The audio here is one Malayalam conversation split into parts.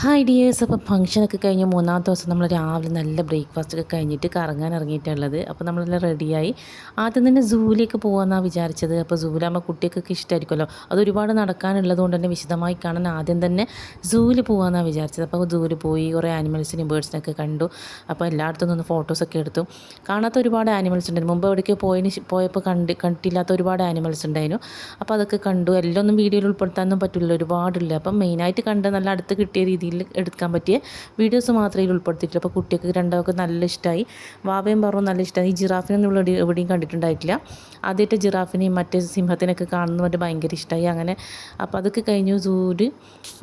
Hi dears. അപ്പോൾ ഫംഗ്ഷനൊക്കെ കഴിഞ്ഞ് മൂന്നാമത്തെ ദിവസം നമ്മൾ രാവിലെ നല്ല ബ്രേക്ക്ഫാസ്റ്റൊക്കെ കഴിഞ്ഞിട്ട് കറങ്ങാൻ ഇറങ്ങിയിട്ടുള്ളത്. അപ്പോൾ നമ്മളെല്ലാം റെഡിയായി. ആദ്യം തന്നെ സൂവിലേക്ക് പോകാമെന്നാണ് വിചാരിച്ചത്. അപ്പോൾ സൂവിലാകുമ്പോൾ കുട്ടികൾക്കൊക്കെ ഇഷ്ടമായിരിക്കുമല്ലോ. അത് ഒരുപാട് നടക്കാനുള്ളത് കൊണ്ട് തന്നെ വിശദമായി കാണാൻ ആദ്യം തന്നെ സൂവിൽ പോകാമെന്നാണ് വിചാരിച്ചത്. അപ്പോൾ സൂവിൽ പോയി കുറേ ആനിമൽസിനെയും ബേഡ്സിനൊക്കെ കണ്ടു. അപ്പോൾ എല്ലായിടത്തും നിന്ന് ഫോട്ടോസൊക്കെ എടുത്തു. കാണാത്ത ഒരുപാട് ആനിമൽസ് ഉണ്ടായിരുന്നു. മുമ്പ് എവിടേക്ക് പോയപ്പോൾ കണ്ടില്ലാത്ത ഒരുപാട് ആനിമൽസ് ഉണ്ടായിരുന്നു. അപ്പോൾ അതൊക്കെ കണ്ടു. എല്ലാം ഒന്നും വീഡിയോയിൽ ഉൾപ്പെടുത്താനൊന്നും പറ്റില്ല, ഒരുപാടില്ല. അപ്പം മെയിനായിട്ട് കണ്ട് നല്ല അടുത്ത് കിട്ടിയ രീതിയിൽ എടുക്കാൻ പറ്റിയ വീഡിയോസ് മാത്രമേ ഉൾപ്പെടുത്തിയിട്ടുള്ളൂ. അപ്പോൾ കുട്ടികൾക്ക് രണ്ടാമൊക്കെ നല്ല ഇഷ്ടമായി. വാവയും പറഞ്ഞു നല്ല ഇഷ്ടമായി. ഈ ജിറാഫിനെ നമ്മൾ എവിടെയും കണ്ടിട്ടുണ്ടായിട്ടില്ല. ആദ്യമായിട്ട് ജിറാഫിനെയും മറ്റേ സിംഹത്തിനൊക്കെ കാണുന്നവർ ഭയങ്കര ഇഷ്ടമായി. അങ്ങനെ അപ്പോൾ അതൊക്കെ കഴിഞ്ഞു. സൂര്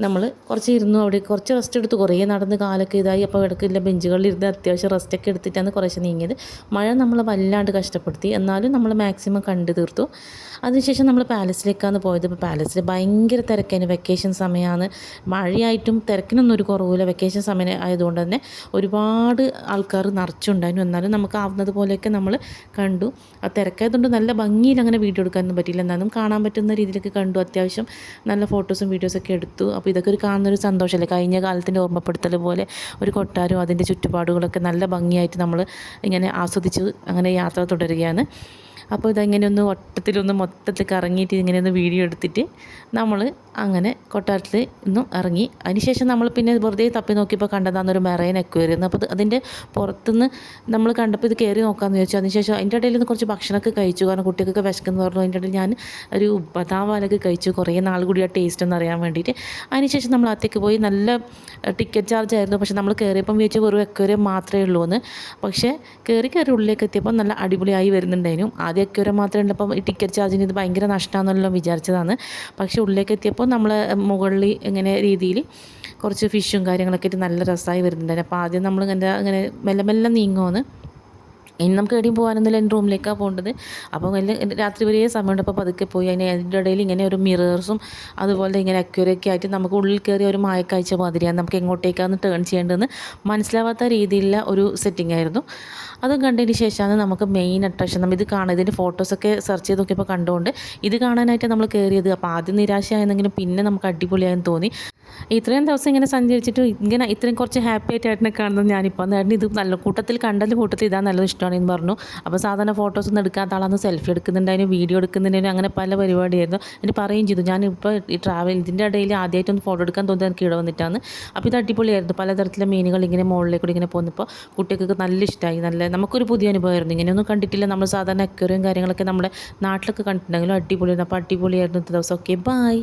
നമ്മൾ കുറച്ച് ഇരുന്നു. അവിടെ കുറച്ച് റെസ്റ്റ് എടുത്തു. കുറേ നടന്ന് കാലൊക്കെ ഇതായി. അപ്പോൾ ഇടയ്ക്കില്ല ബെഞ്ചുകളിലിരുന്ന് അത്യാവശ്യം റെസ്റ്റൊക്കെ എടുത്തിട്ടാണ് കുറച്ച് നീങ്ങിയത്. മഴ നമ്മളെ വല്ലാണ്ട് കഷ്ടപ്പെടുത്തി, എന്നാലും നമ്മൾ മാക്സിമം കണ്ടു തീർത്തു. അതിനുശേഷം നമ്മൾ പാലസിലേക്കാണ് പോയത്. ഇപ്പോൾ പാലസിൽ ഭയങ്കര തിരക്കായിരുന്നു. വെക്കേഷൻ സമയമാണ്. മഴയായിട്ടും തിരക്കിനൊന്നും ഒരു കുറവില്ല. വെക്കേഷൻ സമയം ആയതുകൊണ്ട് തന്നെ ഒരുപാട് ആൾക്കാർ നിറച്ചുണ്ടായിരുന്നു. എന്നാലും നമുക്ക് ആവുന്നത് പോലെയൊക്കെ നമ്മൾ കണ്ടു. ആ തിരക്കായതുകൊണ്ട് നല്ല ഭംഗിയിൽ അങ്ങനെ വീഡിയോ എടുക്കാനൊന്നും പറ്റിയില്ല. എന്നാലും കാണാൻ പറ്റുന്ന രീതിയിലൊക്കെ കണ്ടു. അത്യാവശ്യം നല്ല ഫോട്ടോസും വീഡിയോസൊക്കെ എടുത്തു. അപ്പോൾ ഇതൊക്കെ ഒരു കാണുന്നൊരു സന്തോഷമല്ലേ. കഴിഞ്ഞ കാലത്തിൻ്റെ ഓർമ്മപ്പെടുത്തൽ പോലെ ഒരു കൊട്ടാരവും അതിൻ്റെ ചുറ്റുപാടുകളൊക്കെ നല്ല ഭംഗിയായിട്ട് നമ്മൾ ഇങ്ങനെ ആസ്വദിച്ച് അങ്ങനെ യാത്ര തുടരുകയാണ്. അപ്പോൾ ഇതങ്ങനെ ഒന്ന് വട്ടത്തിലൊന്ന് മൊത്തത്തിൽ കറങ്ങിയിട്ട് ഇങ്ങനെയൊന്ന് വീഡിയോ എടുത്തിട്ട് നമ്മൾ അങ്ങനെ കൊട്ടാരത്തിൽ നിന്നും ഇറങ്ങി. അതിനുശേഷം നമ്മൾ പിന്നെ വെറുതെ തപ്പി നോക്കിയപ്പോൾ കണ്ടതാണെന്നൊരു മെറൈൻ അക്വേറിയം. അപ്പോൾ അതിൻ്റെ പുറത്തുനിന്ന് നമ്മൾ കണ്ടപ്പോൾ ഇത് കയറി നോക്കാമെന്ന് ചോദിച്ചു. അതിനുശേഷം അതിൻ്റെ ഇടയിൽ നിന്ന് കുറച്ച് ഭക്ഷണമൊക്കെ കഴിച്ചു. കാരണം കുട്ടികൾക്കൊക്കെ വിശക്കെന്ന് പറഞ്ഞു. അതിൻ്റെ ഇടയിൽ ഞാൻ ഒരു ബദാം പാലൊക്കെ കഴിച്ചു, കുറേ നാൾ കൂടി ആ ടേസ്റ്റ് ഒന്ന് അറിയാൻ വേണ്ടിയിട്ട്. അതിനുശേഷം നമ്മൾ അകത്തേക്ക് പോയി. നല്ല ടിക്കറ്റ് ചാർജ് ആയിരുന്നു. പക്ഷേ നമ്മൾ കയറിയപ്പം വിചാരിച്ചു വെറും അക്വേറിയം മാത്രമേ ഉള്ളൂ എന്ന്. പക്ഷേ കയറി ഉള്ളിലേക്ക് എത്തിയപ്പോൾ നല്ല അടിപൊളിയായി വരുന്നുണ്ടായിരുന്നു. ആദ്യം അക്വേറിയം മാത്രമേ ഉള്ളപ്പോൾ ഈ ടിക്കറ്റ് ചാർജിന് ഇത് ഭയങ്കര നഷ്ടമാണെന്നല്ലോ വിചാരിച്ചതാണ്. പക്ഷേ ഉള്ളിലേക്ക് എത്തിയപ്പോൾ നമ്മൾ മുകളിൽ ഇങ്ങനെ രീതിയിൽ കുറച്ച് ഫിഷും കാര്യങ്ങളൊക്കെ ആയിട്ട് നല്ല രസമായി വരുന്നുണ്ടായിരുന്നു. അപ്പോൾ ആദ്യം നമ്മൾ അങ്ങനെ മെല്ലെ മെല്ലെ നീങ്ങുമെന്ന്. ഇനി നമുക്ക് എവിടെയും പോകാനൊന്നുമില്ല, എൻ്റെ റൂമിലേക്കാണ് പോകേണ്ടത്. അപ്പോൾ രാത്രി വരെ സമയമുണ്ട്. അപ്പോൾ പതുക്കെ പോയി. അതിൻ്റെ ഇടയിൽ ഇങ്ങനെ ഒരു മിറേഴ്സും അതുപോലെ ഇങ്ങനെ അക്വേറിയൊക്കെ ആയിട്ട് നമുക്ക് ഉള്ളിൽ കയറിയ ഒരു മായക്കാഴ്ച മാതിരിയാണ്. നമുക്ക് എങ്ങോട്ടേക്കാണ് ടേൺ ചെയ്യേണ്ടതെന്ന് മനസ്സിലാവാത്ത രീതിയിലുള്ള ഒരു സെറ്റിംഗ് ആയിരുന്നു. അതും കണ്ടതിന് ശേഷമാണ് നമുക്ക് മെയിൻ അട്രാക്ഷൻ നമ്മൾ ഇത് കാണുക. ഇതിൻ്റെ ഫോട്ടോസൊക്കെ സെർച്ച് ചെയ്ത് നോക്കിയപ്പോൾ കണ്ടുകൊണ്ട് ഇത് കാണാനായിട്ട് നമ്മൾ കയറിയത്. അപ്പോൾ ആദ്യം നിരാശയായെന്നെങ്കിലും പിന്നെ നമുക്ക് അടിപൊളിയായെന്ന് തോന്നി. ഇത്രയും ദിവസം ഇങ്ങനെ സഞ്ചരിച്ചിട്ട് ഇങ്ങനെ ഇത്രയും കുറച്ച് ഹാപ്പി ആയിട്ടാണ് കാണുന്നത് ഞാനിപ്പോൾ. നേരം ഇത് നല്ല കൂട്ടത്തിൽ ഇതാ നല്ലത് ഇഷ്ടമാണെന്ന് പറഞ്ഞു. അപ്പോൾ സാധാരണ ഫോട്ടോസൊന്നും എടുക്കാത്ത ആളാണ്, സെൽഫി എടുക്കുന്നുണ്ടായിരുന്നു, വീഡിയോ എടുക്കുന്നുണ്ടായിരുന്നു, അങ്ങനെ പല പരിപാടിയായിരുന്നു. എന്നിട്ട് പറയുകയും ചെയ്തു ഞാനിപ്പോൾ ഈ ഇതിൻ്റെ ഇടയിൽ ആദ്യമായിട്ടൊന്ന് ഫോട്ടോ എടുക്കാൻ തോന്നി എനിക്ക് ഇവിടെ വന്നിട്ടാണ്. അപ്പോൾ ഇത് അടിപൊളിയായിരുന്നു. പലതരത്തിലെ മീനുകൾ ഇങ്ങനെ മുകളിലേക്കൂടി ഇങ്ങനെ പോകുന്നപ്പോൾ കുട്ടികൾക്ക് നല്ല ഇഷ്ടമായി. നല്ല നമുക്കൊരു പുതിയ അനുഭവമായിരുന്നു. ഇങ്ങനെയൊന്നും കണ്ടിട്ടില്ല. നമ്മൾ സാധാരണ അക്വേറിയം കാര്യങ്ങളൊക്കെ നമ്മുടെ നാട്ടിലൊക്കെ കണ്ടിട്ടുണ്ടെങ്കിലും അടിപൊളിയായിരുന്നു. അപ്പോൾ അടിപൊളിയായിരുന്നു ദിവസം. Okay, by.